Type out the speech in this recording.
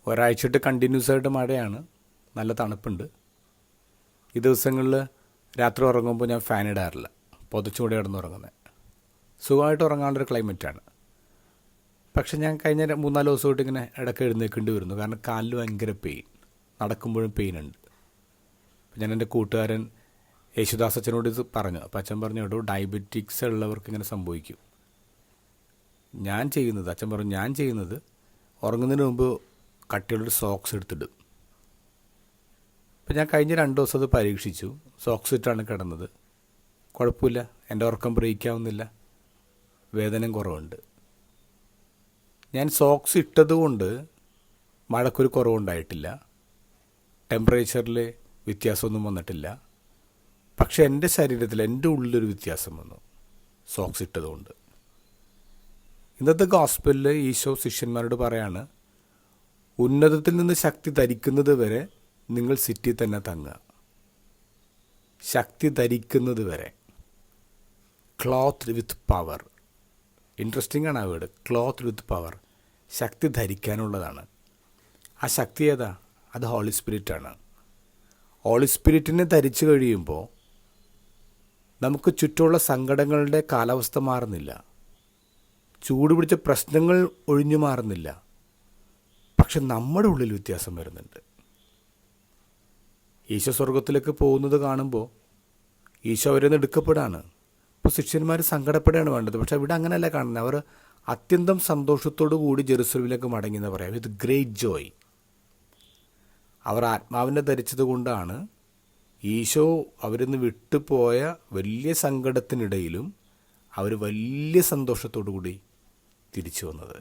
ഒരാഴ്ചയായിട്ട് കണ്ടിന്യൂസ് ആയിട്ട് മഴയാണ്, നല്ല തണുപ്പുണ്ട്. ഈ ദിവസങ്ങളിൽ രാത്രി ഉറങ്ങുമ്പോൾ ഞാൻ ഫാൻ ഇടാറില്ല, പുതച്ചുകൂടി കിടന്നുറങ്ങുന്നത്. സുഖമായിട്ട് ഉറങ്ങാനുള്ളൊരു ക്ലൈമറ്റാണ്. പക്ഷെ ഞാൻ കഴിഞ്ഞ 3-4 ദിവസമായിട്ട് ഇങ്ങനെ ഇടയ്ക്ക് എഴുന്നേൽക്കേണ്ടി വരുന്നു, കാരണം കാലിൽ ഭയങ്കര പെയിൻ, നടക്കുമ്പോഴും പെയിനുണ്ട്. അപ്പം ഞാൻ എൻ്റെ കൂട്ടുകാരൻ യേശുദാസ് അച്ഛനോട് ഇത് പറഞ്ഞു. അപ്പം അച്ഛൻ പറഞ്ഞു, കേട്ടോ ഡയബറ്റിക്സ് ഉള്ളവർക്ക് ഇങ്ങനെ സംഭവിക്കും. അച്ഛൻ പറഞ്ഞു, ഞാൻ ചെയ്യുന്നത് ഉറങ്ങുന്നതിന് മുമ്പ് കട്ടിയുള്ളൊരു സോക്സ് എടുത്തിടും. അപ്പം ഞാൻ കഴിഞ്ഞ 2 ദിവസം അത് പരീക്ഷിച്ചു. സോക്സ് ഇട്ടാണ് കിടന്നത്. കുഴപ്പമില്ല, എൻ്റെ ഉറക്കം ബ്രേക്കാവുന്നില്ല, വേദനയും കുറവുണ്ട്. ഞാൻ സോക്സ് ഇട്ടതുകൊണ്ട് മഴക്കൊരു കുറവുണ്ടായിട്ടില്ല, ടെമ്പറേച്ചറിൽ വ്യത്യാസമൊന്നും വന്നിട്ടില്ല. പക്ഷെ എൻ്റെ ശരീരത്തിൽ, എൻ്റെ ഉള്ളിലൊരു വ്യത്യാസം വന്നു സോക്സ് ഇട്ടതുകൊണ്ട്. ഇന്നത്തെ ഗോസ്പലിൽ ഈശോ ശിഷ്യന്മാരോട് പറയാണ്, ഉന്നതത്തിൽ നിന്ന് ശക്തി ധരിക്കുന്നത് വരെ നിങ്ങൾ സിറ്റി തന്നെ തങ്ങുക. ശക്തി ധരിക്കുന്നത് വരെ, ക്ലോത്ത് വിത്ത് പവർ. ഇൻട്രസ്റ്റിംഗ് ആണ് ആ വേർഡ്, ക്ലോത്ത് വിത്ത് പവർ. ശക്തി ധരിക്കാനുള്ളതാണ്. ആ ശക്തി ഏതാ? അത് ഹോളി സ്പിരിറ്റാണ്. ഹോളി സ്പിരിറ്റിനെ ധരിച്ചു കഴിയുമ്പോൾ നമുക്ക് ചുറ്റുമുള്ള സങ്കടങ്ങളുടെ കാലാവസ്ഥ മാറുന്നില്ല, ചൂട് പിടിച്ച പ്രശ്നങ്ങൾ ഒഴിഞ്ഞു മാറുന്നില്ല. പക്ഷെ നമ്മുടെ ഉള്ളിൽ വ്യത്യാസം വരുന്നുണ്ട്. ഈശോ സ്വർഗത്തിലേക്ക് പോകുന്നത് കാണുമ്പോൾ ഈശോ അവരെ നിന്ന് എടുക്കപ്പെടാണ്. ഇപ്പോൾ ശിഷ്യന്മാർ സങ്കടപ്പെടുകയാണ് വേണ്ടത്. പക്ഷെ ഇവിടെ അങ്ങനെയല്ല കാണുന്നത്. അവർ അത്യന്തം സന്തോഷത്തോടു കൂടി ജെറുസലേമിലേക്ക് മടങ്ങി എന്ന് പറയാം, വിത്ത് ഗ്രേറ്റ് ജോയ്. അവർ ആത്മാവിനെ ധരിച്ചത് കൊണ്ടാണ് ഈശോ അവരിൽ നിന്ന് വിട്ടുപോയ വലിയ സങ്കടത്തിനിടയിലും അവർ വലിയ സന്തോഷത്തോടു കൂടി തിരിച്ചു വന്നത്.